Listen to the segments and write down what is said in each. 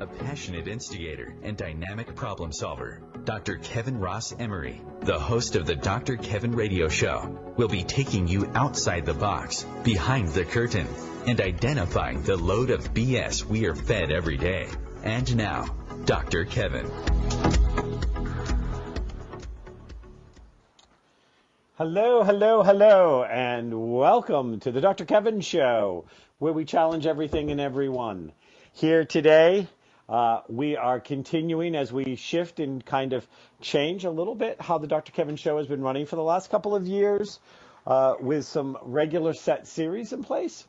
a passionate instigator and dynamic problem solver. Dr. Kevin Ross Emery, the host of the Dr. Kevin Radio Show, will be taking you outside the box, behind the curtain, and identifying the load of BS we are fed every day. And now, Dr. Kevin. Hello, and welcome to the Dr. Kevin Show, where we challenge everything and everyone. Here today, we are continuing as we shift and kind of change a little bit how the Dr. Kevin Show has been running for the last couple of years, with some regular set series in place.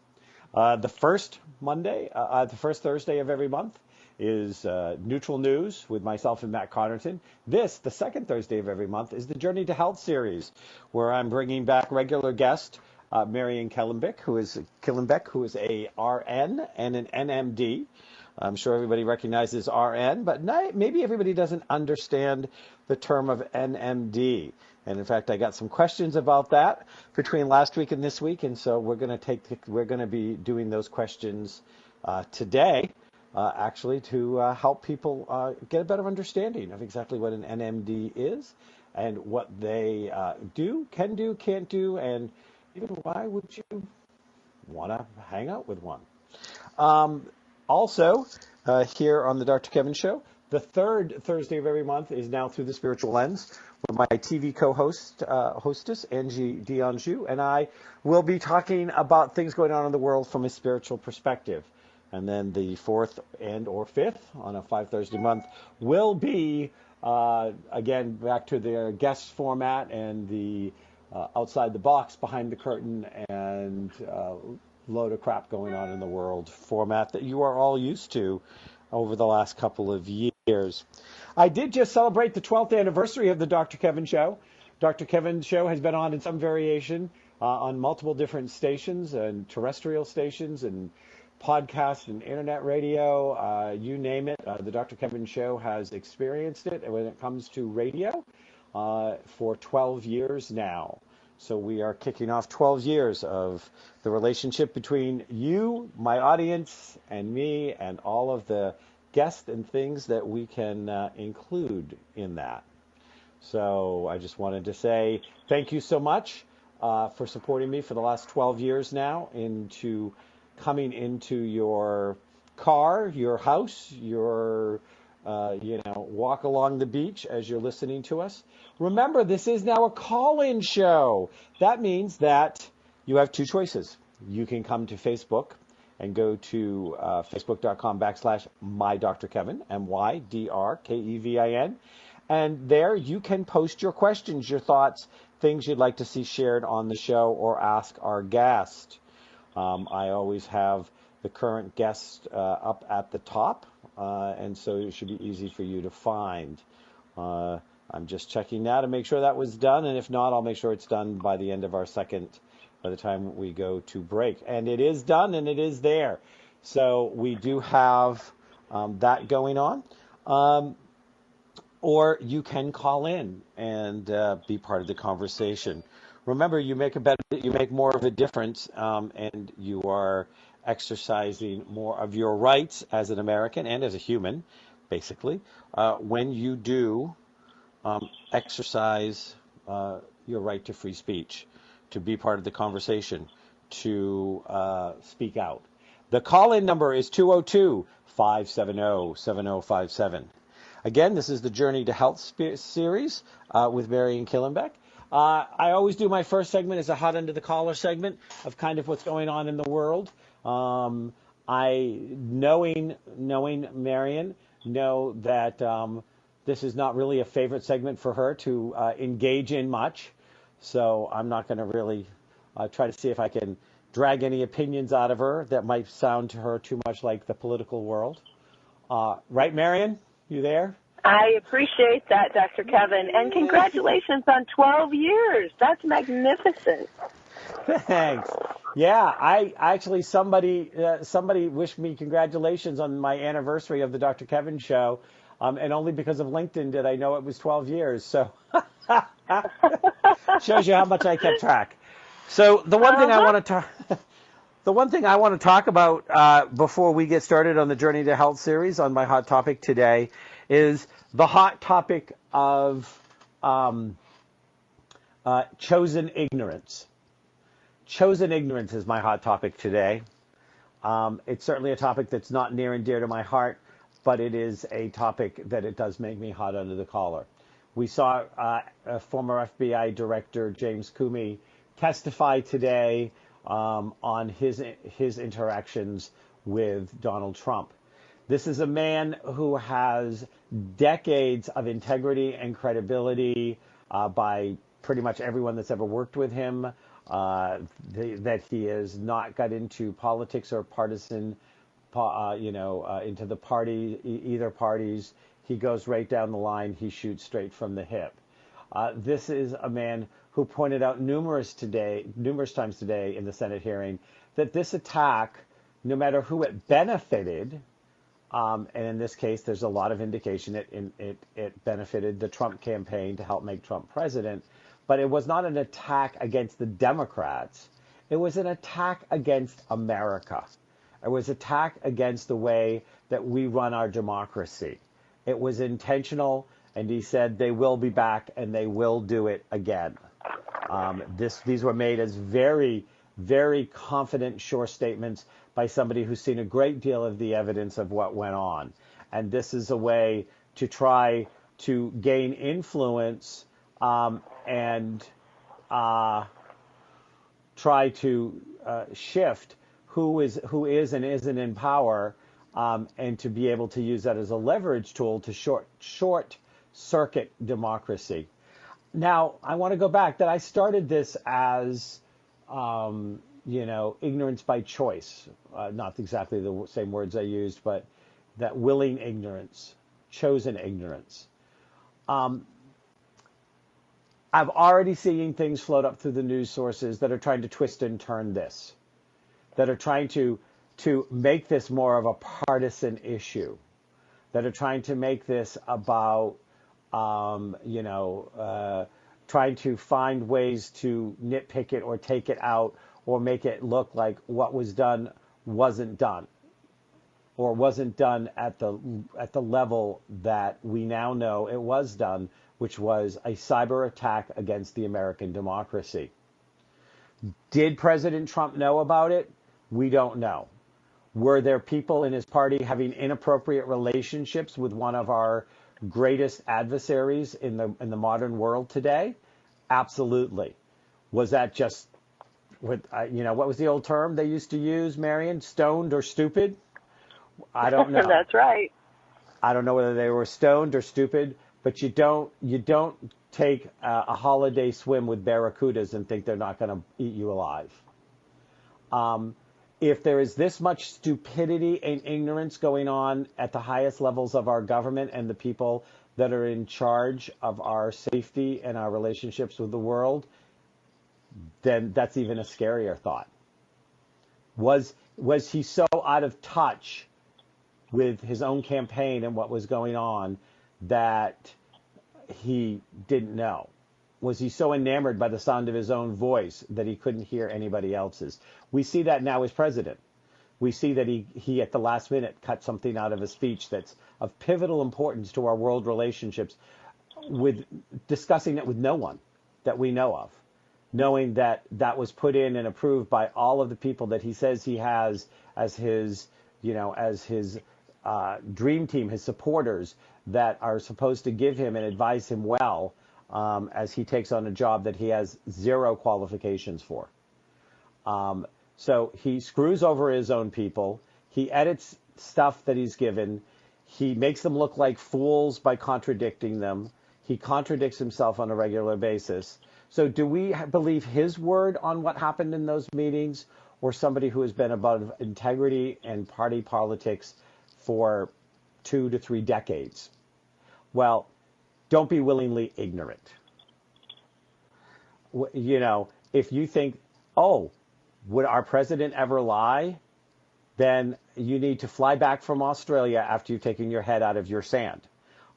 The first Thursday of every month is Neutral News with myself and Matt Connerton. The second Thursday of every month, is the Journey to Health series, where I'm bringing back regular guest Marion Killingbeck, who is a RN and an NMD. I'm sure everybody recognizes RN, but maybe everybody doesn't understand the term of NMD. And in fact, I got some questions about that between last week and this week, and so we're going to be doing those questions today. Actually, to help people get a better understanding of exactly what an NMD is and what they do, can do, can't do, and even why would you want to hang out with one. Also, here on the Dr. Kevin Show, the third Thursday of every month is now Through the Spiritual Lens, where my TV hostess, Angie D'Anjou, and I will be talking about things going on in the world from a spiritual perspective. And then the fourth and or fifth on a 5 Thursday month will be, again, back to the guest format and the outside the box, behind the curtain, and load of crap going on in the world format that you are all used to over the last couple of years. I did just celebrate the 12th anniversary of the Dr. Kevin Show. Dr. Kevin Show has been on in some variation on multiple different stations and terrestrial stations and podcast and internet radio, you name it. The Dr. Kevin Show has experienced it when it comes to radio for 12 years now. So we are kicking off 12 years of the relationship between you, my audience, and me, and all of the guests and things that we can include in that. So I just wanted to say thank you so much for supporting me for the last 12 years now, coming into your car, your house, your walk along the beach as you're listening to us. Remember, this is now a call-in show. That means that you have two choices. You can come to Facebook and go to facebook.com/mydrkevin, MYDRKEVIN. And there you can post your questions, your thoughts, things you'd like to see shared on the show, or ask our guest. I always have the current guest up at the top, and so it should be easy for you to find. I'm just checking now to make sure that was done, and if not, I'll make sure it's done by the end of by the time we go to break. And it is done, and it is there. So we do have that going on. Or you can call in and be part of the conversation. Remember, you make more of a difference, and you are exercising more of your rights as an American and as a human, basically, when you do exercise your right to free speech, to be part of the conversation, to speak out. The call-in number is 202-570-7057. Again, this is the Journey to Health series with Marion Killingbeck. I always do my first segment as a hot under the collar segment of kind of what's going on in the world. Knowing Marion, know that this is not really a favorite segment for her to engage in much. So I'm not going to really try to see if I can drag any opinions out of her that might sound to her too much like the political world. Right, Marion? You there? I appreciate that, Dr. Kevin, and congratulations on 12 years. That's magnificent. Thanks. Yeah, I actually somebody wished me congratulations on my anniversary of the Dr. Kevin Show, and only because of LinkedIn did I know it was 12 years. So shows you how much I kept track. So the one thing I want to talk The one thing I want to talk about before we get started on the Journey to Health series on my hot topic today is the hot topic of chosen ignorance. Chosen ignorance is my hot topic today. It's certainly a topic that's not near and dear to my heart, but it is a topic that it does make me hot under the collar. We saw a former FBI Director, James Comey, testify today on his interactions with Donald Trump. This is a man who has decades of integrity and credibility by pretty much everyone that's ever worked with him, that he has not got into politics or partisan, into the party, either parties. He goes right down the line. He shoots straight from the hip. This is a man who pointed out numerous times today in the Senate hearing that this attack, no matter who it benefited, and in this case, there's a lot of indication it benefited the Trump campaign to help make Trump president, but it was not an attack against the Democrats. It was an attack against America. It was an attack against the way that we run our democracy. It was intentional, and he said they will be back and they will do it again. These were made as very, very confident, sure statements by somebody who's seen a great deal of the evidence of what went on. And this is a way to try to gain influence and try to shift who is and isn't in power, and to be able to use that as a leverage tool to short circuit democracy. Now, I want to go back that I started this as, ignorance by choice. Not exactly the same words I used, but that willing ignorance, chosen ignorance. I've already seen things float up through the news sources that are trying to twist and turn this, that are trying to make this more of a partisan issue, that are trying to make this about, trying to find ways to nitpick it or take it out or make it look like what was done wasn't done, or wasn't done at the level that we now know it was done, which was a cyber attack against the American democracy. Did President Trump know about it? We don't know. Were there people in his party having inappropriate relationships with one of our greatest adversaries in the modern world today? Absolutely. Was that just what was the old term they used to use, Marion? Stoned or stupid? I don't know. That's right. I don't know whether they were stoned or stupid, but you don't take a holiday swim with barracudas and think they're not going to eat you alive. If there is this much stupidity and ignorance going on at the highest levels of our government and the people that are in charge of our safety and our relationships with the world, then that's even a scarier thought. Was he so out of touch with his own campaign and what was going on that he didn't know? Was he so enamored by the sound of his own voice that he couldn't hear anybody else's? We see that now as president. We see that he at the last minute cut something out of a speech that's of pivotal importance to our world relationships, with discussing it with no one that we know of, knowing that that was put in and approved by all of the people that he says he has as his dream team, his supporters that are supposed to give him and advise him well, as he takes on a job that he has zero qualifications for. So he screws over his own people. He edits stuff that he's given. He makes them look like fools by contradicting them. He contradicts himself on a regular basis. So do we believe his word on what happened in those meetings, or somebody who has been above integrity and party politics for 2 to 3 decades? Well, don't be willingly ignorant. If you think, would our president ever lie? Then you need to fly back from Australia after you've taken your head out of your sand.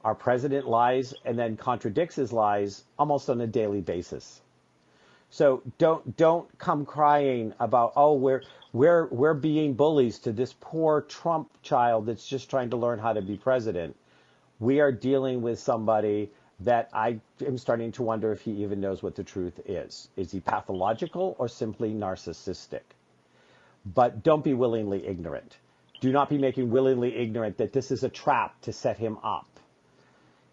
Our president lies and then contradicts his lies almost on a daily basis. So don't come crying about, oh, we're being bullies to this poor Trump child that's just trying to learn how to be president. We are dealing with somebody that I am starting to wonder if he even knows what the truth is. Is he pathological or simply narcissistic? But don't be willingly ignorant. Do not be making willingly ignorant that this is a trap to set him up.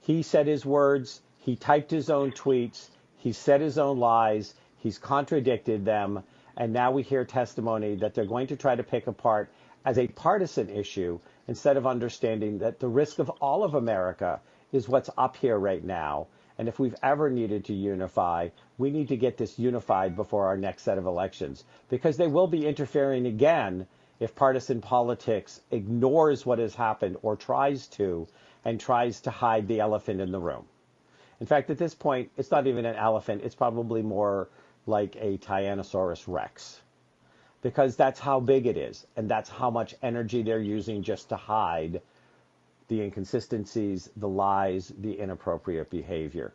He said his words. He typed his own tweets. He said his own lies. He's contradicted them. And now we hear testimony that they're going to try to pick apart as a partisan issue instead of understanding that the risk of all of America is what's up here right now. And if we've ever needed to unify, we need to get this unified before our next set of elections, because they will be interfering again if partisan politics ignores what has happened or tries to hide the elephant in the room. In fact, at this point, it's not even an elephant. It's probably more like a Tyrannosaurus Rex, because that's how big it is, and that's how much energy they're using just to hide the inconsistencies, the lies, the inappropriate behavior.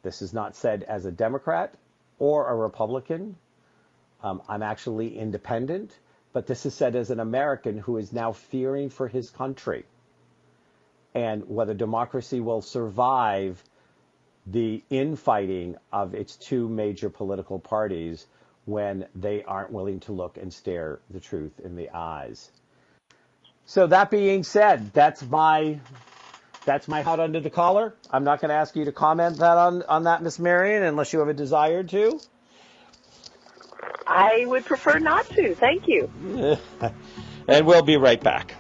This is not said as a Democrat or a Republican. I'm actually independent, but this is said as an American who is now fearing for his country and whether democracy will survive the infighting of its two major political parties when they aren't willing to look and stare the truth in the eyes. So that being said, that's my hot under the collar. I'm not going to ask you to comment that on that, Miss Marion, unless you have a desire to. I would prefer not to. Thank you. And we'll be right back.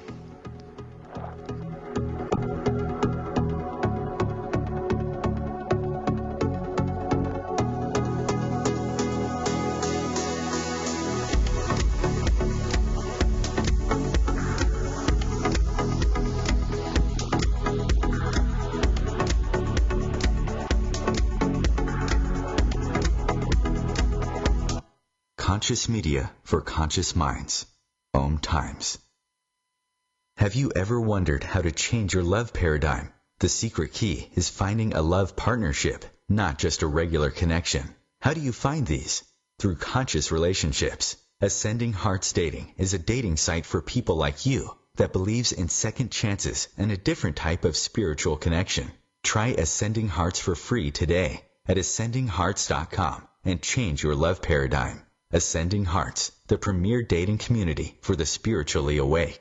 Conscious media for conscious minds. OMTimes. Have you ever wondered how to change your love paradigm? The secret key is finding a love partnership, not just a regular connection. How do you find these? Through conscious relationships. Ascending Hearts Dating is a dating site for people like you that believes in second chances and a different type of spiritual connection. Try Ascending Hearts for free today at ascendinghearts.com and change your love paradigm. Ascending Hearts, the premier dating community for the spiritually awake.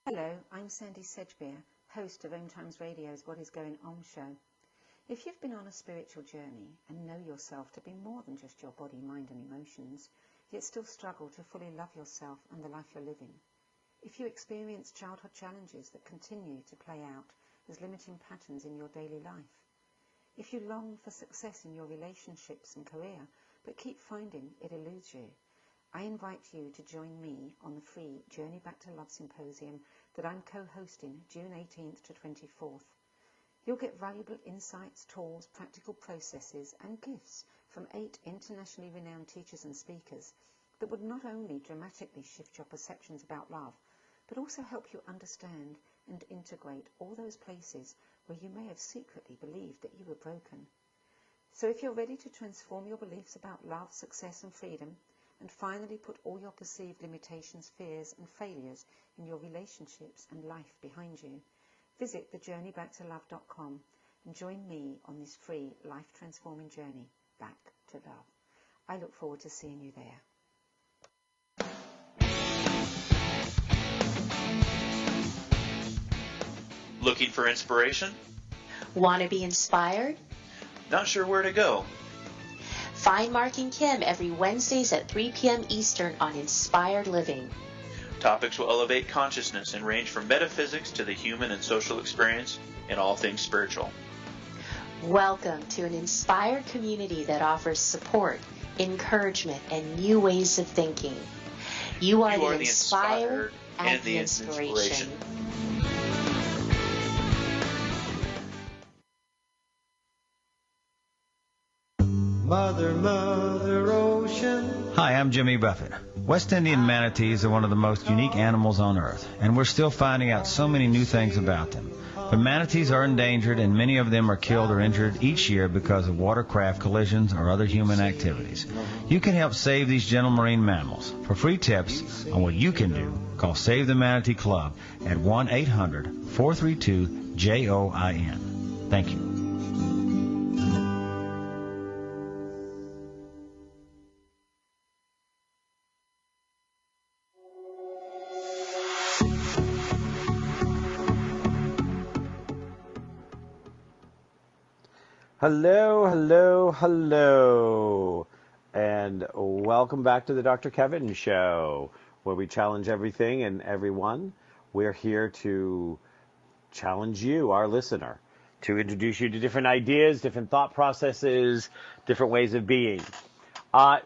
Hello, I'm Sandy Sedgbeer, host of OMTimes Radio's What Is Going On show. If you've been on a spiritual journey and know yourself to be more than just your body, mind and emotions, yet still struggle to fully love yourself and the life you're living, if you experience childhood challenges that continue to play out as limiting patterns in your daily life, if you long for success in your relationships and career, but keep finding it eludes you, I invite you to join me on the free Journey Back to Love Symposium that I'm co-hosting June 18th to 24th. You'll get valuable insights, tools, practical processes and gifts from 8 internationally renowned teachers and speakers that would not only dramatically shift your perceptions about love, but also help you understand and integrate all those places where you may have secretly believed that you were broken. So if you're ready to transform your beliefs about love, success and freedom, and finally put all your perceived limitations, fears and failures in your relationships and life behind you, visit thejourneybacktolove.com and join me on this free life-transforming journey back to love. I look forward to seeing you there. Looking for inspiration? Want to be inspired? Not sure where to go? Find Mark and Kim every Wednesdays at 3 p.m. Eastern on Inspired Living. Topics will elevate consciousness and range from metaphysics to the human and social experience and all things spiritual. Welcome to an inspired community that offers support, encouragement, and new ways of thinking. You are the inspired and the inspiration. Mother, Mother Ocean. Hi, I'm Jimmy Buffett. West Indian manatees are one of the most unique animals on Earth, and we're still finding out so many new things about them. But manatees are endangered, and many of them are killed or injured each year because of watercraft collisions or other human activities. You can help save these gentle marine mammals. For free tips on what you can do, call Save the Manatee Club at 1-800-432-JOIN. Thank you. Hello, hello, hello, and welcome back to the Dr. Kevin Show, where we challenge everything and everyone. We're here to challenge you, our listener, to introduce you to different ideas, different thought processes, different ways of being. Here on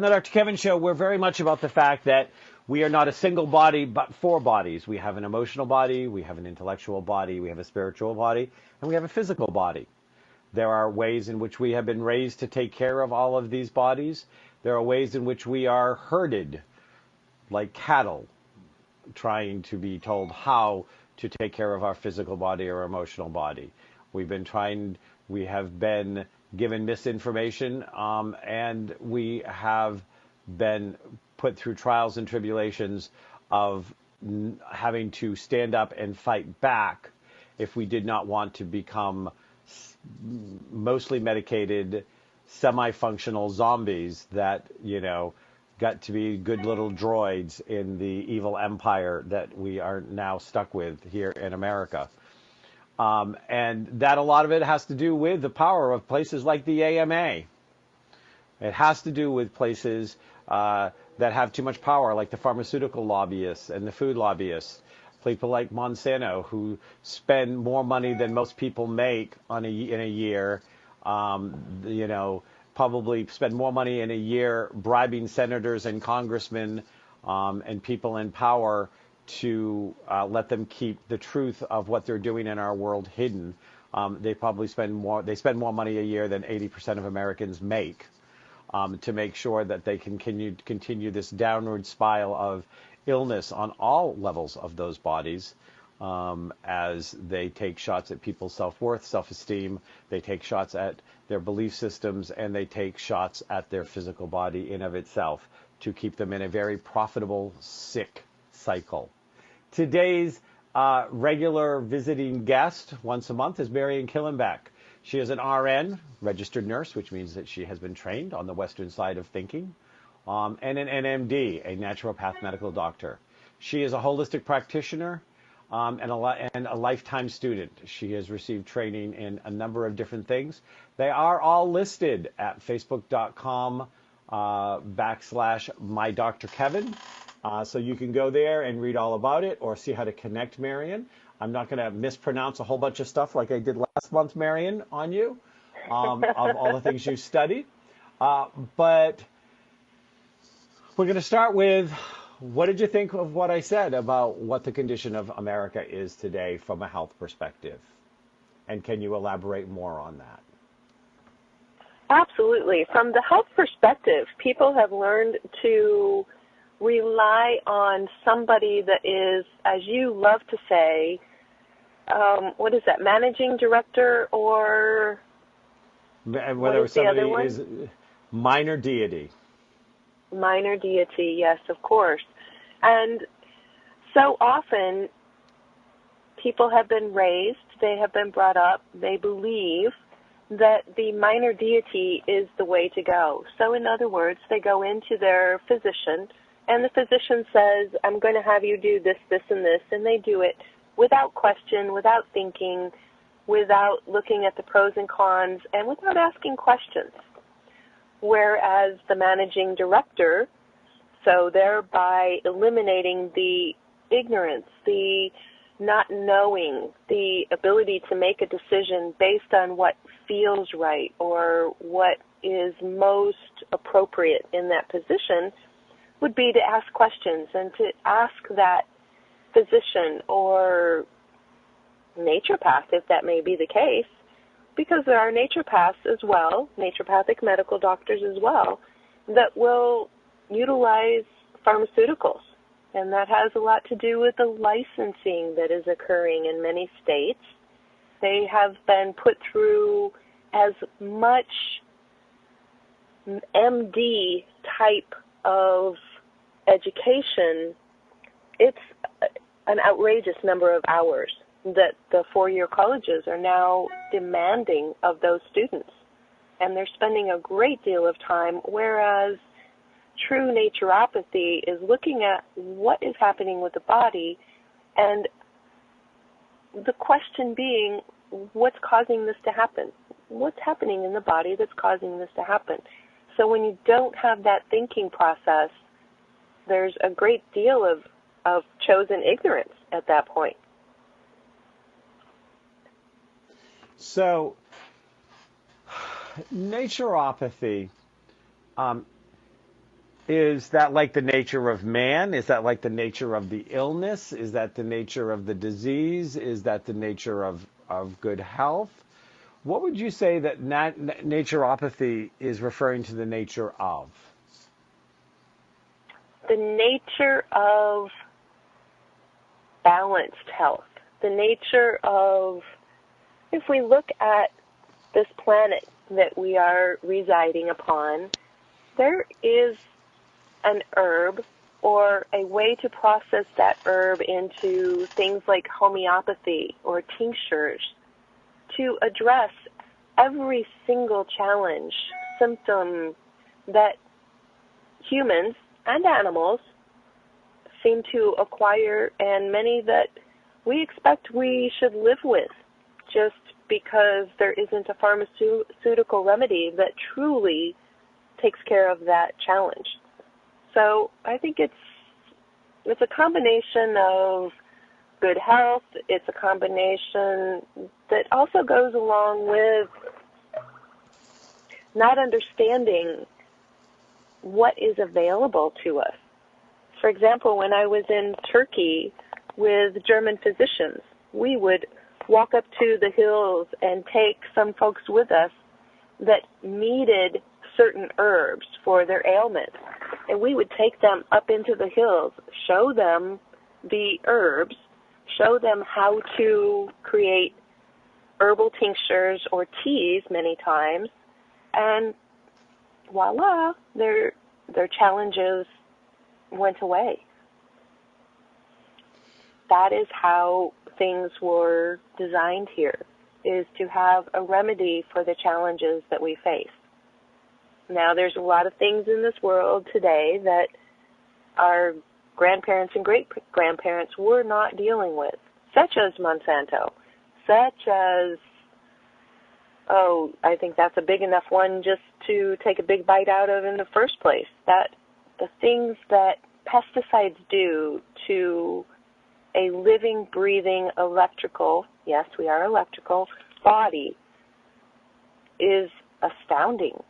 the Dr. Kevin Show, we're very much about the fact that we are not a single body, but four bodies. We have an emotional body, we have an intellectual body, we have a spiritual body, and we have a physical body. There are ways in which we have been raised to take care of all of these bodies. There are ways in which we are herded like cattle, trying to be told how to take care of our physical body or emotional body. We have been given misinformation, and we have been put through trials and tribulations of having to stand up and fight back if we did not want to become mostly medicated, semi-functional zombies that, got to be good little droids in the evil empire that we are now stuck with here in America. And that a lot of it has to do with the power of places like the AMA. It has to do with places that have too much power, like the pharmaceutical lobbyists and the food lobbyists. People like Monsanto, who spend more money than most people make in a year, probably spend more money in a year bribing senators and congressmen and people in power to let them keep the truth of what they're doing in our world hidden. They probably spend more money a year than 80% of Americans make to make sure that they can continue this downward spiral of illness on all levels of those bodies, as they take shots at people's self-worth, self-esteem, they take shots at their belief systems, and they take shots at their physical body in of itself to keep them in a very profitable, sick cycle. Today's regular visiting guest once a month is Marion Killingbeck. She is an RN, registered nurse, which means that she has been trained on the Western side of thinking, and an NMD, a naturopath medical doctor. She is a holistic practitioner and a lifetime student. She has received training in a number of different things. They are all listed at facebook.com/mydrkevin. So you can go there and read all about it or see how to connect Marion. I'm not going to mispronounce a whole bunch of stuff like I did last month, Marion, on you, of all the things you studied. But we're going to start with, what did you think of what I said about what the condition of America is today from a health perspective? And can you elaborate more on that? Absolutely. From the health perspective, people have learned to rely on somebody that is, as you love to say, what is that, managing director, or whether somebody is minor deity. Minor deity, yes, of course. And so often people have been raised, they have been brought up, they believe that the minor deity is the way to go. So in other words, they go into their physician, and the physician says, I'm going to have you do this, this, and this, and they do it without question, without thinking, without looking at the pros and cons, and without asking questions. Whereas the managing director, so thereby eliminating the ignorance, the not knowing, the ability to make a decision based on what feels right or what is most appropriate in that position, would be to ask questions and to ask that physician or naturopath, if that may be the case, because there are naturopaths as well, naturopathic medical doctors as well, that will utilize pharmaceuticals And that has a lot to do with the licensing that is occurring in many states. They have been put through as much MD type of education. It's an outrageous number of hours that the four-year colleges are now demanding of those students. And they're spending a great deal of time, whereas true naturopathy is looking at what is happening with the body, and the question being, what's causing this to happen? What's happening in the body that's causing this to happen? So when you don't have that thinking process, there's a great deal of chosen ignorance at that point. So, naturopathy, is that like the nature of man? Is that like the nature of the illness? Is that the nature of the disease? Is that the nature of good health? What would you say that naturopathy is referring to the nature of? The nature of balanced health. The nature of, if we look at this planet that we are residing upon, there is an herb or a way to process that herb into things like homeopathy or tinctures to address every single challenge, symptom that humans and animals seem to acquire, and many that we expect we should live with, just because there isn't a pharmaceutical remedy that truly takes care of that challenge. So I think it's a combination of good health. It's a combination that also goes along with not understanding what is available to us. For example, when I was in Turkey with German physicians, we would walk up to the hills and take some folks with us that needed certain herbs for their ailments. And we would take them up into the hills, show them the herbs, show them how to create herbal tinctures or teas many times, and voila, their challenges went away. That is how things were designed here, is to have a remedy for the challenges that we face. Now, there's a lot of things in this world today that our grandparents and great-grandparents were not dealing with, such as Monsanto, such as, I think that's a big enough one just to take a big bite out of in the first place. That the things that pesticides do to a living, breathing, electrical, yes, we are electrical, body is astounding.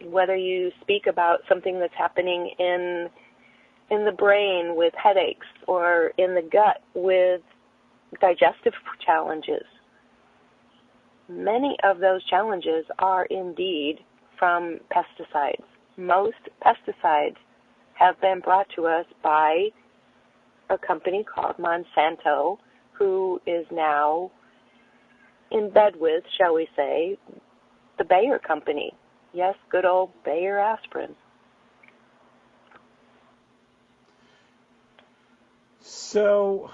Whether you speak about something that's happening in the brain with headaches or in the gut with digestive challenges, many of those challenges are indeed from pesticides. Most pesticides have been brought to us by a company called Monsanto, who is now in bed with, shall we say, the Bayer company. Yes, good old Bayer aspirin. So,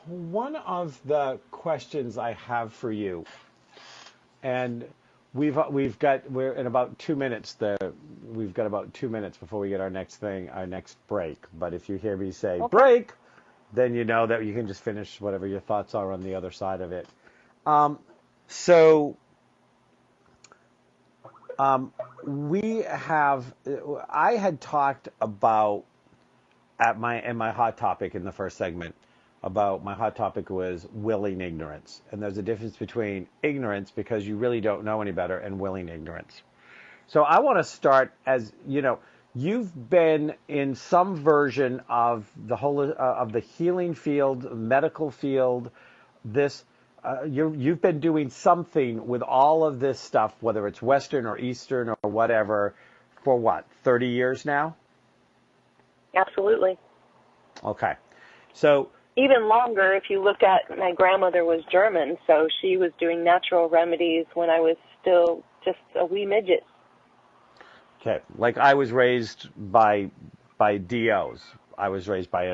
one of the questions I have for you, and we're in about 2 minutes there. We've got about 2 minutes before we get our next break. But if you hear me say break, then you know that you can just finish whatever your thoughts are on the other side of it. I had talked about in my hot topic in the first segment about my hot topic was willing ignorance. And there's a difference between ignorance because you really don't know any better and willing ignorance. So I want to start as, you've been in some version of the whole of the healing field, medical field, you've been doing something with all of this stuff, whether it's Western or Eastern or whatever, for what, 30 years now? Absolutely. Okay. So even longer, if you look at, my grandmother was German, so she was doing natural remedies when I was still just a wee midget. Okay. Like I was raised by DOs. I was raised by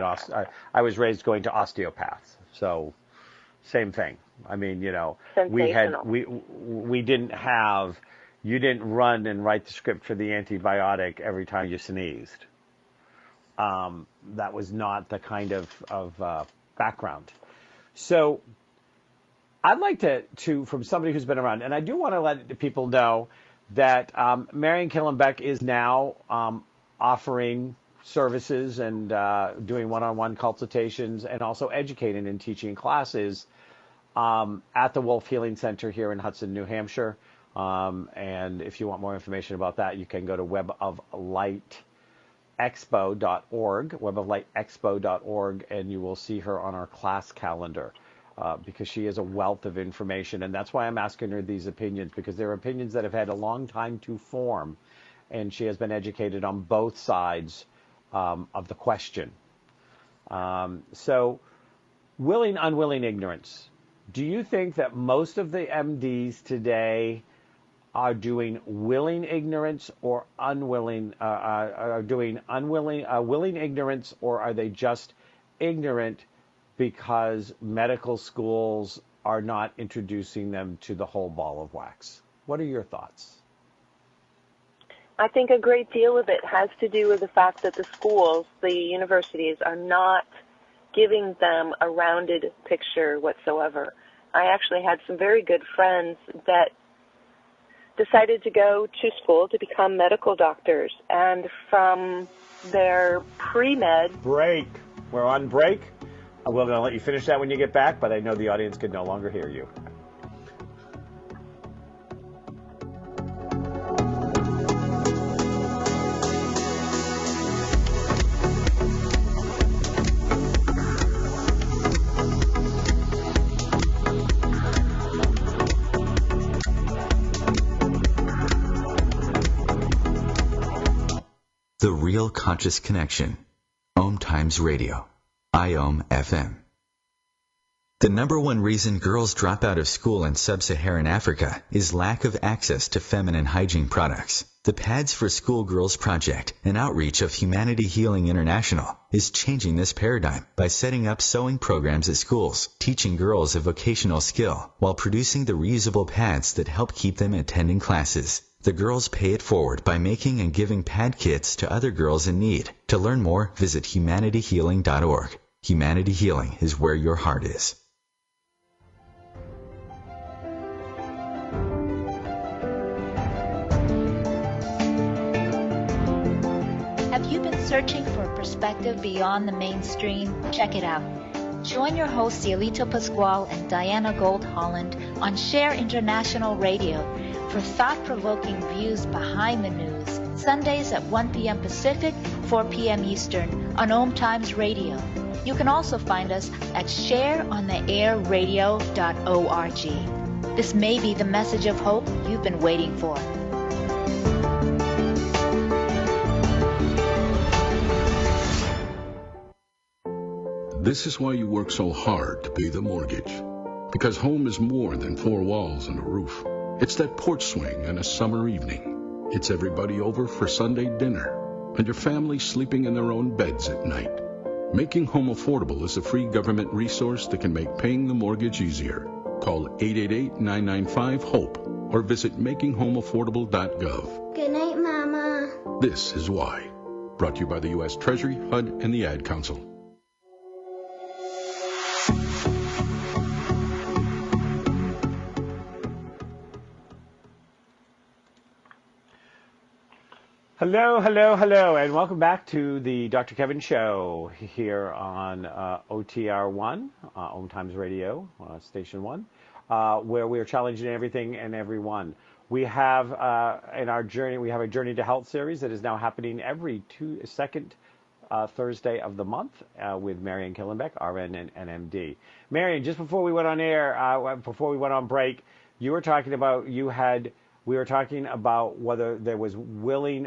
I was raised going to osteopaths. So same thing. I mean, you know, we didn't have, you didn't run and write the script for the antibiotic every time you sneezed. That was not the kind of background. So I'd like to from somebody who's been around, and I do want to let people know that Marion Killingbeck is now offering services and doing one-on-one consultations and also educating and teaching classes at the Wolf Healing Center here in Hudson, New Hampshire. And if you want more information about that, you can go to weboflightexpo.org, and you will see her on our class calendar because she is a wealth of information. And that's why I'm asking her these opinions, because they're opinions that have had a long time to form, and she has been educated on both sides of the question. So willing, unwilling ignorance. Do you think that most of the MDs today are doing willing ignorance or unwilling, are doing willing ignorance, or are they just ignorant because medical schools are not introducing them to the whole ball of wax? What are your thoughts? I think a great deal of it has to do with the fact that the schools, the universities, are not giving them a rounded picture whatsoever. I actually had some very good friends that decided to go to school to become medical doctors, and from their pre-med... Break. We're on break. I'm going to let you finish that when you get back, but I know the audience can no longer hear you. The Real Conscious Connection. OMTimes Radio. IOM FM. The number one reason girls drop out of school in sub-Saharan Africa is lack of access to feminine hygiene products. The Pads for Schoolgirls Project, an outreach of Humanity Healing International, is changing this paradigm by setting up sewing programs at schools, teaching girls a vocational skill, while producing the reusable pads that help keep them attending classes. The girls pay it forward by making and giving pad kits to other girls in need. To learn more, visit humanityhealing.org. Humanity Healing is where your heart is. Have you been searching for a perspective beyond the mainstream? Check it out. Join your hosts Cielito Pascual and Diana Gold Holland on Share International Radio for thought-provoking views behind the news, Sundays at 1 p.m. Pacific, 4 p.m. Eastern on OMTimes Radio. You can also find us at shareontheairradio.org. This may be the message of hope you've been waiting for. This is why you work so hard to pay the mortgage. Because home is more than four walls and a roof. It's that porch swing on a summer evening. It's everybody over for Sunday dinner. And your family sleeping in their own beds at night. Making Home Affordable is a free government resource that can make paying the mortgage easier. Call 888-995-HOPE or visit makinghomeaffordable.gov. Good night, Mama. This is why. Brought to you by the U.S. Treasury, HUD, and the Ad Council. Hello, hello, hello, and welcome back to the Dr. Kevin Show here on OTR1, OMTimes Radio, Station 1, where we are challenging everything and everyone. We have in our journey, we have a Journey to Health series that is now happening every second Thursday of the month with Marion Killingbeck, RN and MD. Marion, just before we went on air, before we went on break, you were talking about you had We were talking about whether there was willing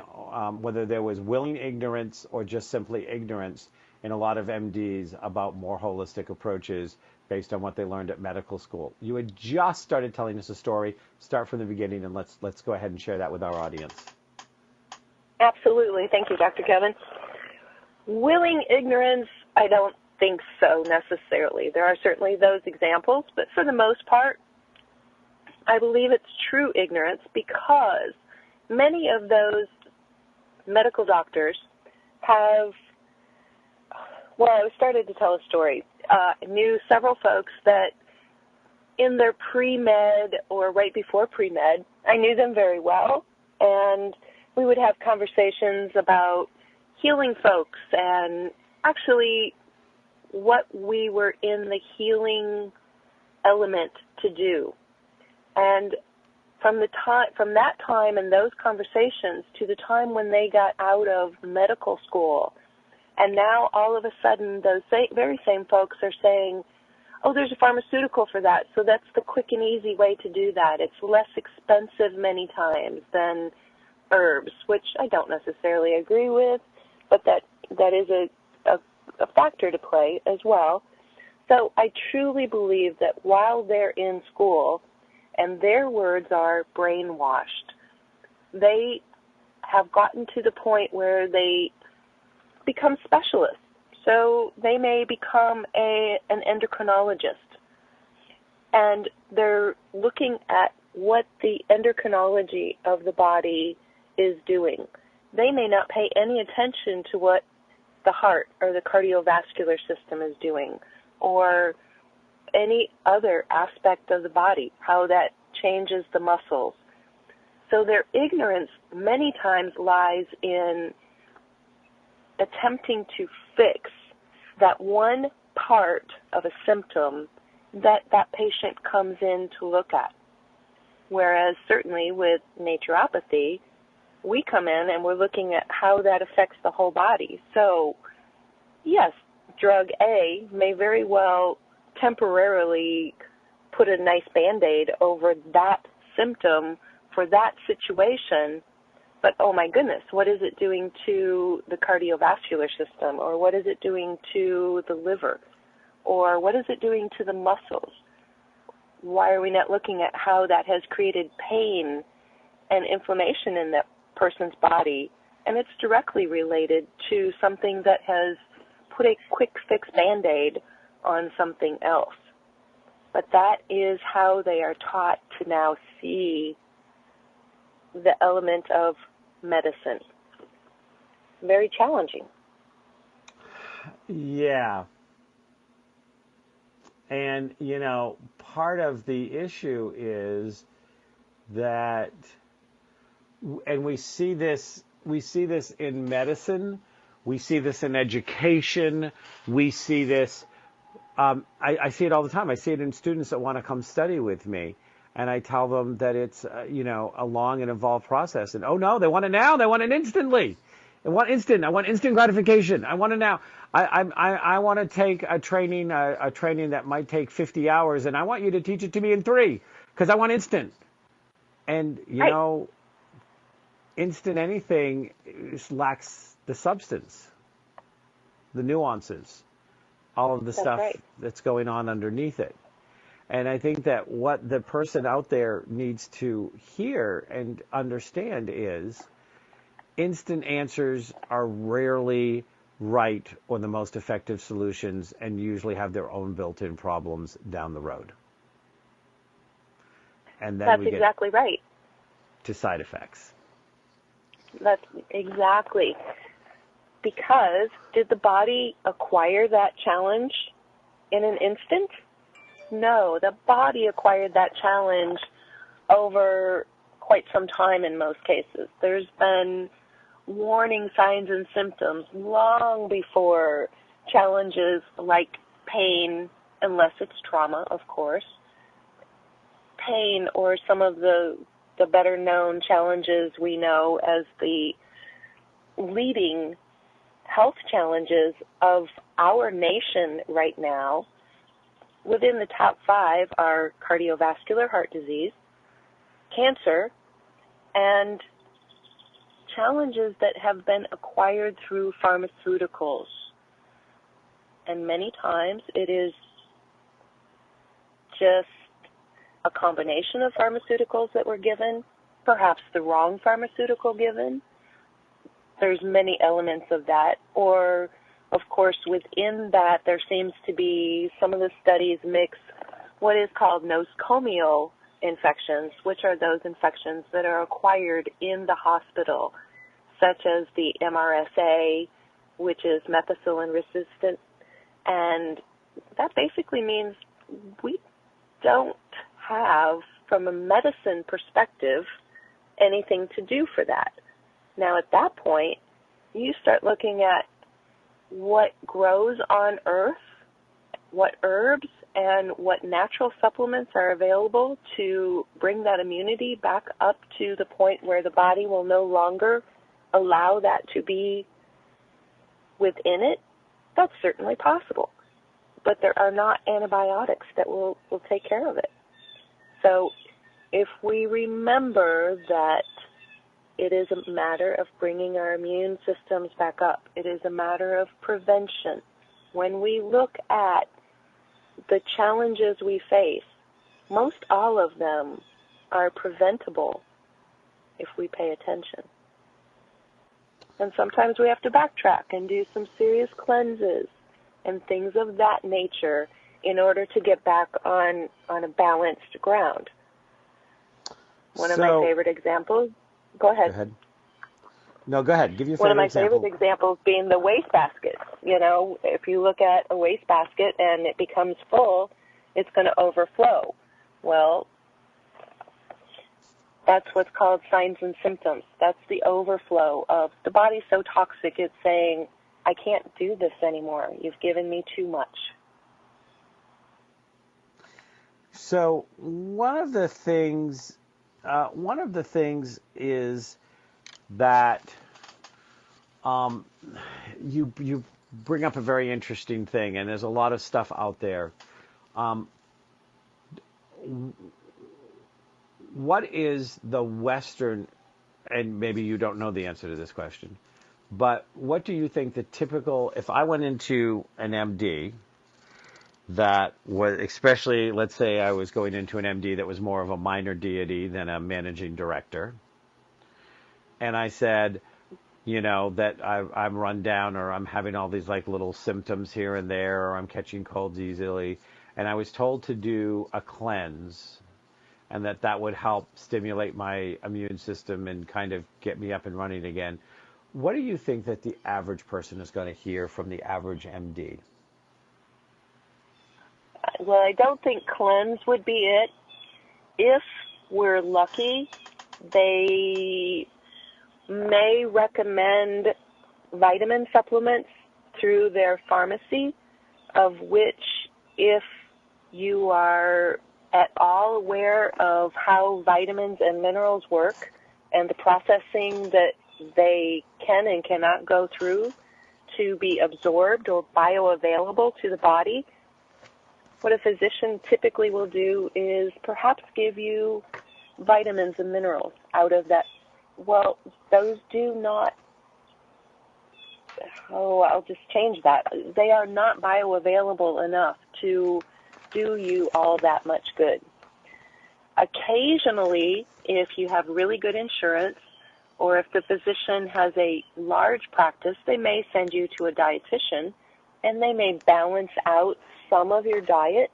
ignorance or just simply ignorance in a lot of MDs about more holistic approaches based on what they learned at medical school. You had just started telling us a story. Start from the beginning, and let's go ahead and share that with our audience. Absolutely. Thank you, Dr. Kevin. Willing ignorance, I don't think so necessarily. There are certainly those examples, but for the most part, I believe it's true ignorance because many of those medical doctors have, well, I started to tell a story. I knew several folks that in their pre-med or right before pre-med, I knew them very well, and we would have conversations about healing folks and actually what we were in the healing element to do. And from that time and those conversations to the time when they got out of medical school, and now all of a sudden those very same folks are saying, oh, there's a pharmaceutical for that, so that's the quick and easy way to do that. It's less expensive many times than herbs, which I don't necessarily agree with, but that is a factor to play as well. So I truly believe that while they're in school, and their words are brainwashed, they have gotten to the point where they become specialists. So they may become an endocrinologist, and they're looking at what the endocrinology of the body is doing. They may not pay any attention to what the heart or the cardiovascular system is doing, or any other aspect of the body, how that changes the muscles. So their ignorance many times lies in attempting to fix that one part of a symptom that patient comes in to look at. Whereas certainly with naturopathy, we come in and we're looking at how that affects the whole body. So yes, drug A may very well temporarily put a nice Band-Aid over that symptom for that situation, but oh my goodness, what is it doing to the cardiovascular system, or what is it doing to the liver, or what is it doing to the muscles? Why are we not looking at how that has created pain and inflammation in that person's body? And it's directly related to something that has put a quick fix Band-Aid on something else. But that is how they are taught to now see the element of medicine. Very challenging. Yeah. And, you know, part of the issue is that, and we see this in medicine, we see this in education, we see this, I see it all the time. I see it in students that want to come study with me. And I tell them that it's, a long and involved process. And, oh, no, they want it now. They want it instantly. They want instant. I want instant gratification. I want it now. I want to take a training that might take 50 hours, and I want you to teach it to me in 3 because I want instant. And, instant anything lacks the substance, the nuances, all of the stuff that's going on underneath it. And I think that what the person out there needs to hear and understand is instant answers are rarely right or the most effective solutions, and usually have their own built-in problems down the road. And then that's exactly right. To side effects. That's exactly. Because did the body acquire that challenge in an instant? No, the body acquired that challenge over quite some time in most cases. There's been warning signs and symptoms long before challenges like pain, unless it's trauma, of course, pain or some of the better known challenges we know as the leading health challenges of our nation right now. Within the top 5 are cardiovascular heart disease, cancer, and challenges that have been acquired through pharmaceuticals. And many times it is just a combination of pharmaceuticals that were given, perhaps the wrong pharmaceutical given. There's many elements of that. Or, of course, within that, there seems to be some of the studies mix what is called nosocomial infections, which are those infections that are acquired in the hospital, such as the MRSA, which is methicillin resistant. And that basically means we don't have, from a medicine perspective, anything to do for that. Now, at that point, you start looking at what grows on Earth, what herbs and what natural supplements are available to bring that immunity back up to the point where the body will no longer allow that to be within it. That's certainly possible. But there are not antibiotics that will take care of it. So if we remember that it is a matter of bringing our immune systems back up, it is a matter of prevention. When we look at the challenges we face, most all of them are preventable if we pay attention. And sometimes we have to backtrack and do some serious cleanses and things of that nature in order to get back on a balanced ground. One of my favorite examples, go ahead. No, go ahead. Give your favorite example. One of my favorite examples being the wastebasket. You know, if you look at a wastebasket and it becomes full, it's going to overflow. Well, that's what's called signs and symptoms. That's the overflow of the body's so toxic it's saying, I can't do this anymore. You've given me too much. So one of the things is that you bring up a very interesting thing, and there's a lot of stuff out there. What is the Western, and maybe you don't know the answer to this question, but what do you think the typical, if I went into an MD that was, especially, let's say I was going into an MD that was more of a minor deity than a managing director, and I said, you know, that I'm run down, or I'm having all these like little symptoms here and there, or I'm catching colds easily, and I was told to do a cleanse, and that would help stimulate my immune system and kind of get me up and running again. What do you think that the average person is going to hear from the average MD? Well, I don't think cleanse would be it. If we're lucky, they may recommend vitamin supplements through their pharmacy, of which, if you are at all aware of how vitamins and minerals work and the processing that they can and cannot go through to be absorbed or bioavailable to the body, what a physician typically will do is perhaps give you vitamins and minerals out of that. Well, those do not, I'll just change that. They are not bioavailable enough to do you all that much good. Occasionally, if you have really good insurance, or if the physician has a large practice, they may send you to a dietitian, and they may balance out some of your diet.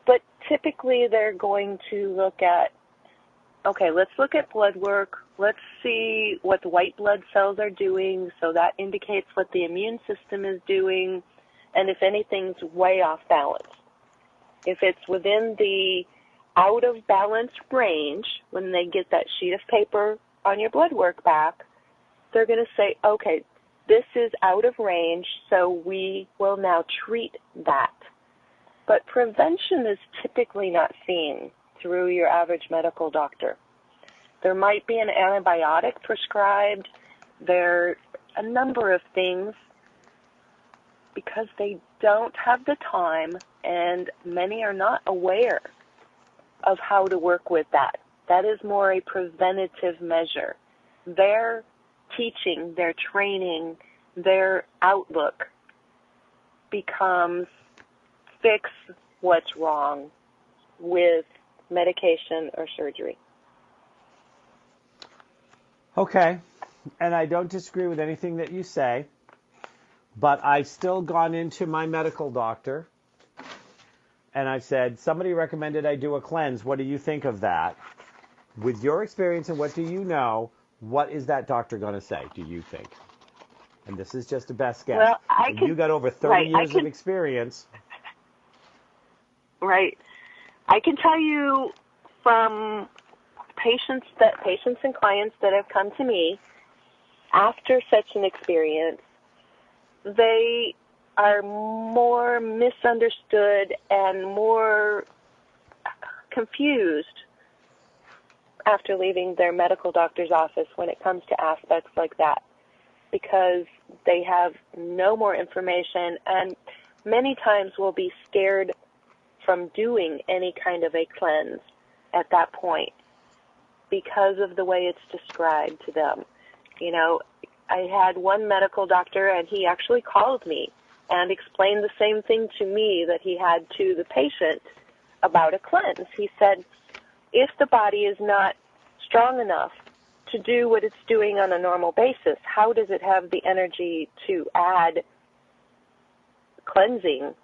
But typically, they're going to look at, okay, let's look at blood work. Let's see what the white blood cells are doing, so that indicates what the immune system is doing, and if anything's way off balance. If it's within the out of balance range, when they get that sheet of paper on your blood work back, they're going to say, okay, this is out of range, so we will now treat that. But prevention is typically not seen through your average medical doctor. There might be an antibiotic prescribed. There are a number of things, because they don't have the time, and many are not aware of how to work with that. That is more a preventative measure. Their teaching, their training, their outlook becomes fix what's wrong with medication or surgery. Okay, and I don't disagree with anything that you say, but I've still gone into my medical doctor and I've said, somebody recommended I do a cleanse. What do you think of that? With your experience and what do you know, what is that doctor going to say, do you think? And this is just a best guess. Well, you got over 30 years of experience. Right. I can tell you from patients and clients that have come to me after such an experience, they are more misunderstood and more confused after leaving their medical doctor's office when it comes to aspects like that, because they have no more information and many times will be scared from doing any kind of a cleanse at that point because of the way it's described to them. You know, I had one medical doctor and he actually called me and explained the same thing to me that he had to the patient about a cleanse. He said, if the body is not strong enough to do what it's doing on a normal basis, how does it have the energy to add cleansing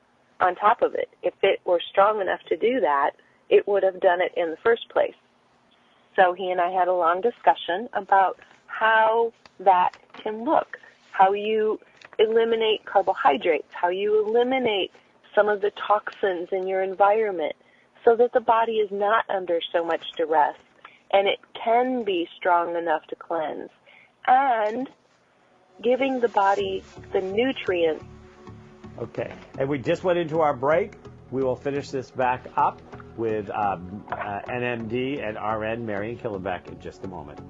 on top of it? If it were strong enough to do that, it would have done it in the first place. So he and I had a long discussion about how that can look, how you eliminate carbohydrates, how you eliminate some of the toxins in your environment so that the body is not under so much duress and it can be strong enough to cleanse, and giving the body the nutrients. Okay, and we just went into our break. We will finish this back up with NMD and RN Marion Killingbeck in just a moment.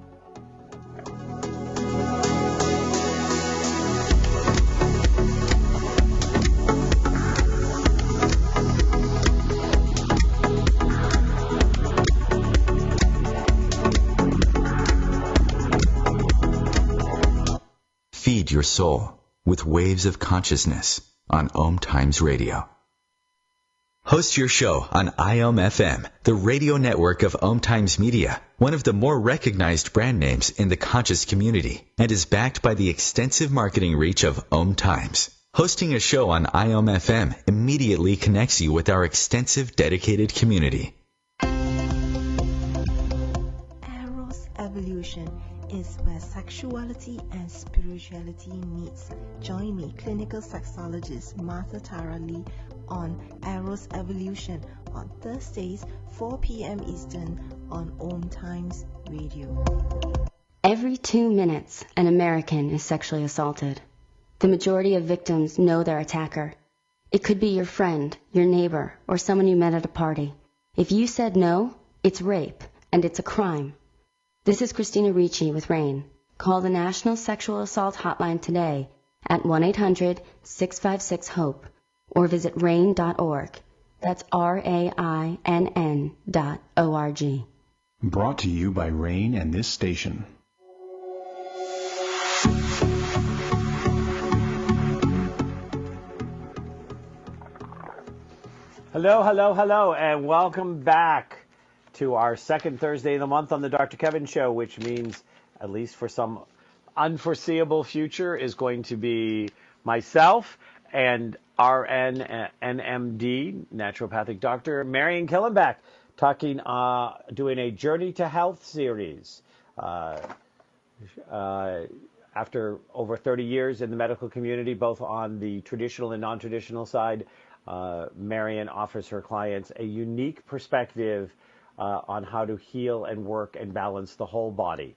Feed your soul with waves of consciousness on OMTimes Radio. Host your show on IOM-FM, the radio network of OMTimes Media, one of the more recognized brand names in the conscious community, and is backed by the extensive marketing reach of OMTimes. Hosting a show on IOM-FM immediately connects you with our extensive dedicated community. Eros Evolution is where sexuality and spirituality meets. Join me, clinical sexologist Martha Tara Lee, on Eros Evolution on Thursdays, 4 p.m. Eastern on OMTimes Radio. Every 2 minutes, an American is sexually assaulted. The majority of victims know their attacker. It could be your friend, your neighbor, or someone you met at a party. If you said no, it's rape, and it's a crime. This is Christina Ricci with RAIN. Call the National Sexual Assault Hotline today at 1-800-656-HOPE or visit RAIN.org. That's RAINN.org. Brought to you by RAIN and this station. Hello, hello, hello, and welcome back to our second Thursday of the month on the Dr. Kevin Show, which means, at least for some unforeseeable future, is going to be myself and RN NMD, Naturopathic Doctor, Marion Killingbeck, talking, doing a Journey to Health series. After over 30 years in the medical community, both on the traditional and non-traditional side, Marion offers her clients a unique perspective on how to heal and work and balance the whole body.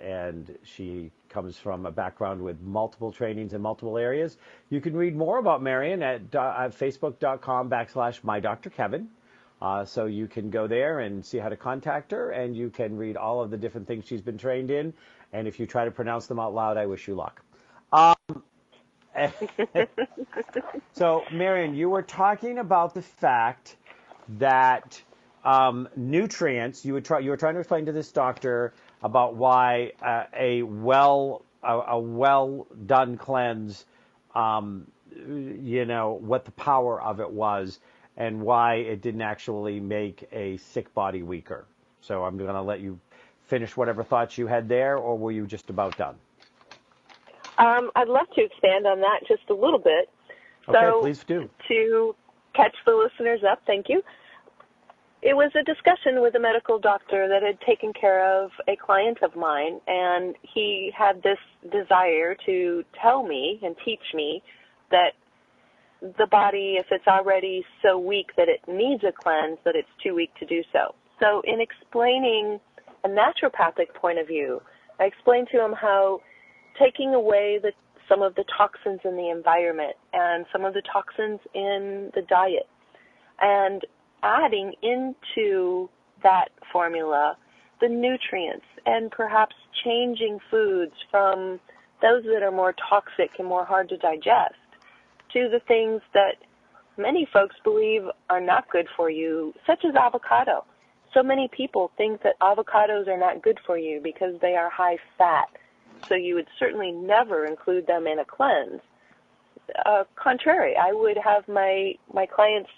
And she comes from a background with multiple trainings in multiple areas. You can read more about Marion at facebook.com/mydrkevin. So you can go there and see how to contact her, and you can read all of the different things she's been trained in. And if you try to pronounce them out loud, I wish you luck. So, Marion, you were talking about the fact that nutrients. You were trying to explain to this doctor about why a well done cleanse, what the power of it was, and why it didn't actually make a sick body weaker. So I'm going to let you finish whatever thoughts you had there, or were you just about done? I'd love to expand on that just a little bit. Okay, So please do. To catch the listeners up, thank you. It was a discussion with a medical doctor that had taken care of a client of mine, and he had this desire to tell me and teach me that the body, if it's already so weak that it needs a cleanse, that it's too weak to do so. So in explaining a naturopathic point of view, I explained to him how taking away some of the toxins in the environment and some of the toxins in the diet and adding into that formula the nutrients and perhaps changing foods from those that are more toxic and more hard to digest to the things that many folks believe are not good for you, such as avocado. So many people think that avocados are not good for you because they are high fat, so you would certainly never include them in a cleanse. Contrary, I would have my clients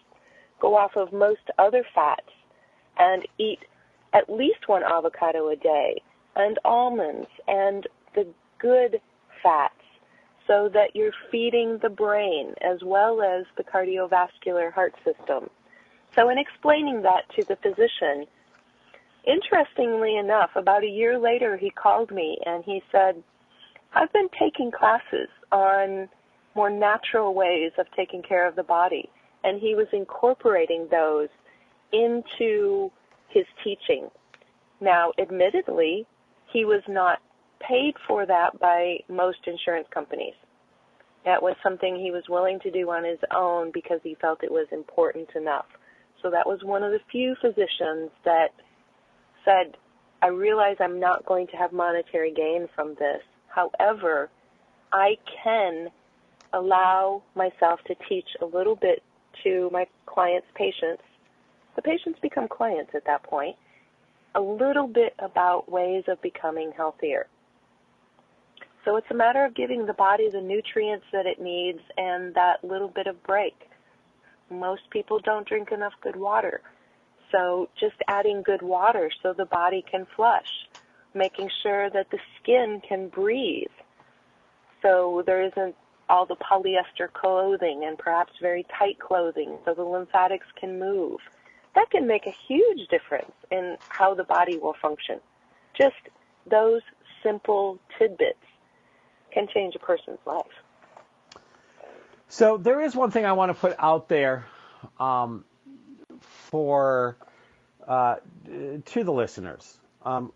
go off of most other fats and eat at least one avocado a day, and almonds, and the good fats, so that you're feeding the brain as well as the cardiovascular heart system. So in explaining that to the physician, interestingly enough, about a year later he called me and he said, I've been taking classes on more natural ways of taking care of the body, and he was incorporating those into his teaching. Now, admittedly, he was not paid for that by most insurance companies. That was something he was willing to do on his own because he felt it was important enough. So that was one of the few physicians that said, I realize I'm not going to have monetary gain from this. However, I can allow myself to teach a little bit to my clients' patients. The patients become clients at that point. A little bit about ways of becoming healthier. So it's a matter of giving the body the nutrients that it needs and that little bit of break. Most people don't drink enough good water. So just adding good water so the body can flush, making sure that the skin can breathe so there isn't all the polyester clothing and perhaps very tight clothing so the lymphatics can move. That can make a huge difference in how the body will function. Just those simple tidbits can change a person's life. So there is one thing I want to put out there to the listeners,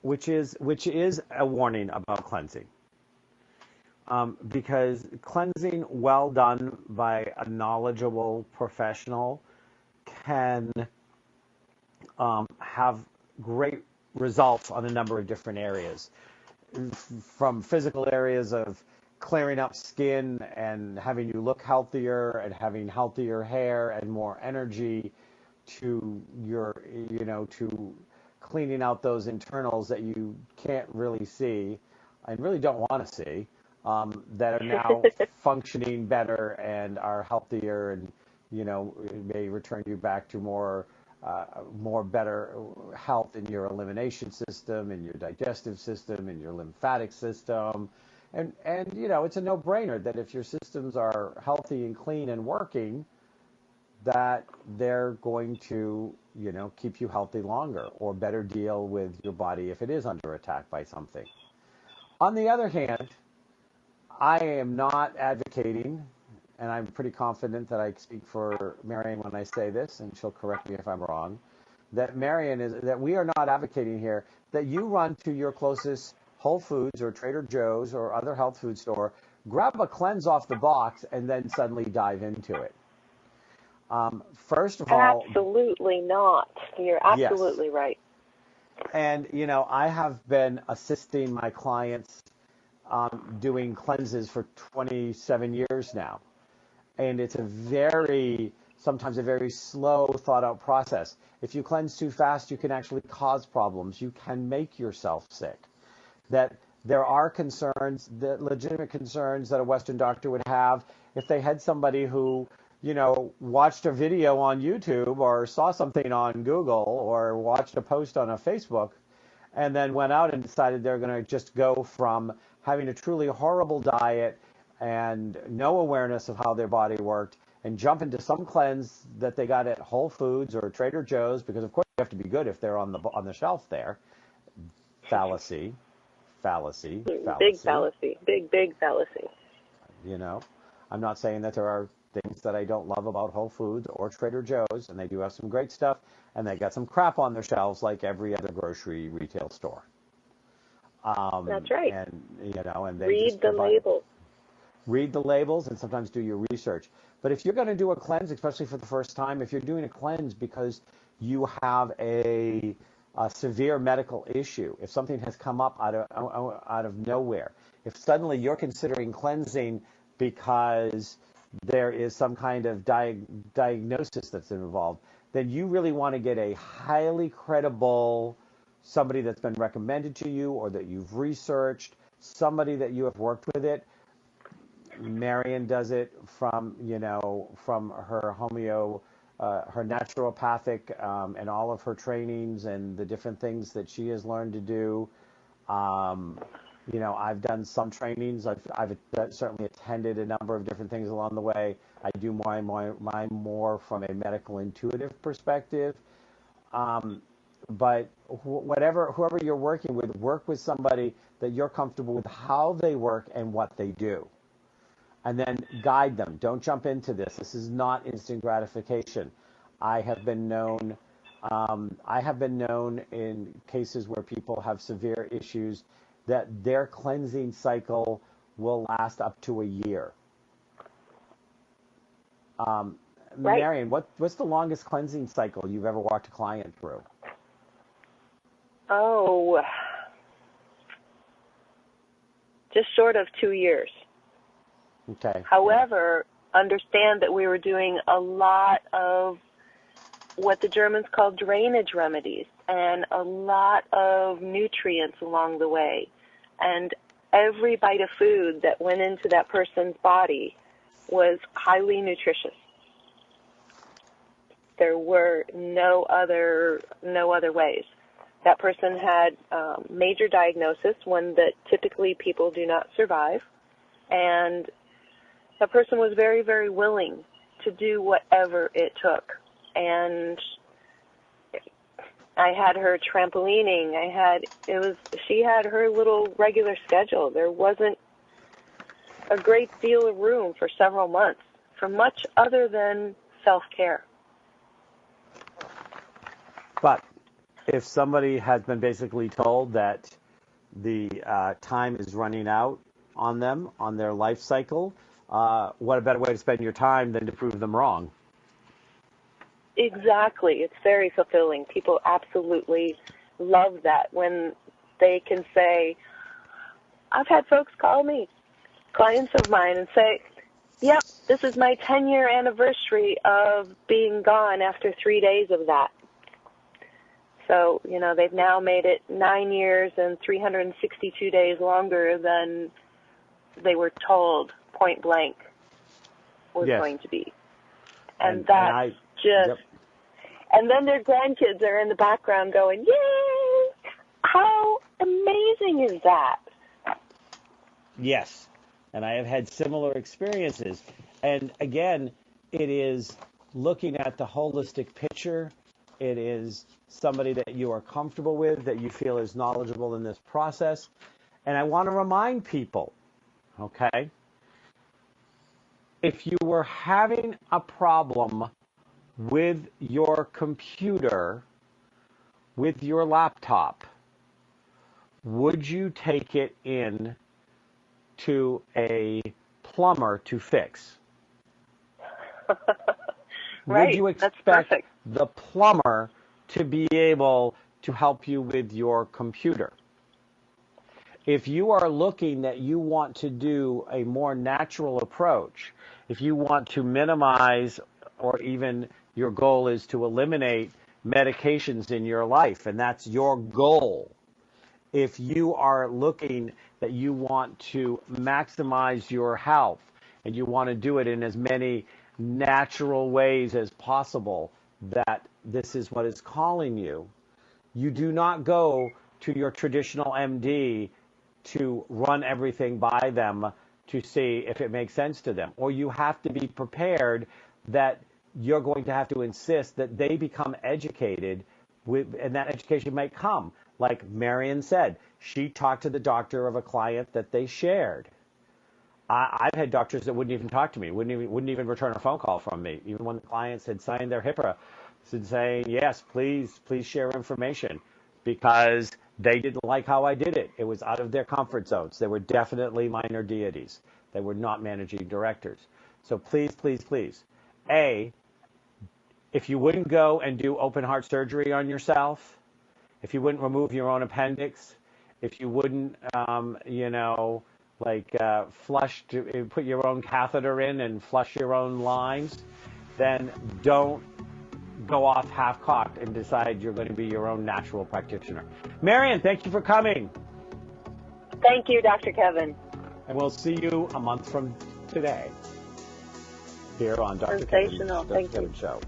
which is a warning about cleansing. Because cleansing well done by a knowledgeable professional can have great results on a number of different areas, from physical areas of clearing up skin and having you look healthier and having healthier hair and more energy, to to cleaning out those internals that you can't really see and really don't want to see, that are now functioning better and are healthier, and it may return you back to more better health in your elimination system, in your digestive system, in your lymphatic system. And it's a no-brainer that if your systems are healthy and clean and working, that they're going to, keep you healthy longer or better deal with your body if it is under attack by something. On the other hand, I am not advocating, and I'm pretty confident that I speak for Marion when I say this, and she'll correct me if I'm wrong, that we are not advocating here that you run to your closest Whole Foods or Trader Joe's or other health food store, grab a cleanse off the box, and then suddenly dive into it. First of all, absolutely not. You're absolutely right. And I have been assisting my clients doing cleanses for 27 years now, and it's a very sometimes a very slow, thought-out process. If you cleanse too fast, you can actually cause problems. You can make yourself sick. That there are concerns, legitimate concerns that a Western doctor would have if they had somebody who, watched a video on YouTube or saw something on Google or watched a post on a Facebook and then went out and decided they're going to just go from having a truly horrible diet and no awareness of how their body worked and jump into some cleanse that they got at Whole Foods or Trader Joe's, because of course you have to be good if they're on the shelf there. Fallacy. Big fallacy. Big fallacy. I'm not saying that there are things that I don't love about Whole Foods or Trader Joe's, and they do have some great stuff, and they got some crap on their shelves like every other grocery retail store. That's right. And and they read the labels. Read the labels and sometimes do your research. But if you're going to do a cleanse, especially for the first time, if you're doing a cleanse because you have a severe medical issue, if something has come up out of nowhere, if suddenly you're considering cleansing because there is some kind of diagnosis that's involved, then you really want to get a highly credible somebody that's been recommended to you or that you've researched, somebody that you have worked with it. Marion does it from her her naturopathic and all of her trainings and the different things that she has learned to do. I've done some trainings. I've certainly attended a number of different things along the way. I do mine more from a medical intuitive perspective. But whoever you're working with, work with somebody that you're comfortable with how they work and what they do. And then guide them. Don't jump into this. This is not instant gratification. I have been known in cases where people have severe issues that their cleansing cycle will last up to a year. Right. Marion, what's the longest cleansing cycle you've ever walked a client through? Oh, just short of 2 years. Okay. However, understand that we were doing a lot of what the Germans call drainage remedies and a lot of nutrients along the way. And every bite of food that went into that person's body was highly nutritious. There were no other ways. That person had major diagnosis, one that typically people do not survive, and that person was very, very willing to do whatever it took. And I had her trampolining. She had her little regular schedule. There wasn't a great deal of room for several months for much other than self-care. But if somebody has been basically told that the time is running out on them, on their life cycle, what a better way to spend your time than to prove them wrong? Exactly. It's very fulfilling. People absolutely love that when they can say, I've had folks call me, clients of mine, and say, yep, this is my 10-year anniversary of being gone after 3 days of that. So, they've now made it 9 years and 362 days longer than they were told point blank was going to be. And and then their grandkids are in the background going, yay! How amazing is that? Yes. And I have had similar experiences. And again, it is looking at the holistic picture. It is somebody that you are comfortable with, that you feel is knowledgeable in this process. And I want to remind people, okay, if you were having a problem with your computer, with your laptop, would you take it in to a plumber to fix? Right, would you expect the plumber to be able to help you with your computer? If you are looking that you want to do a more natural approach, if you want to minimize or even your goal is to eliminate medications in your life, and that's your goal. If you are looking that you want to maximize your health and you want to do it in as many natural ways as possible, that this is what is calling you, you do not go to your traditional MD to run everything by them to see if it makes sense to them. Or you have to be prepared that you're going to have to insist that they become educated, and that education may come. Like Marion said, she talked to the doctor of a client that they shared. I've had doctors that wouldn't even talk to me, wouldn't even return a phone call from me, even when the clients had signed their HIPAA, saying, yes, please share information, because they didn't like how I did it. It was out of their comfort zones. They were definitely minor deities. They were not managing directors. So please, please, please, if you wouldn't go and do open heart surgery on yourself, if you wouldn't remove your own appendix, if you wouldn't, put your own catheter in and flush your own lines, then don't go off half-cocked and decide you're going to be your own natural practitioner. Marion, thank you for coming. Thank you, Dr. Kevin. And we'll see you a month from today here on Dr. Sensational. Kevin Show.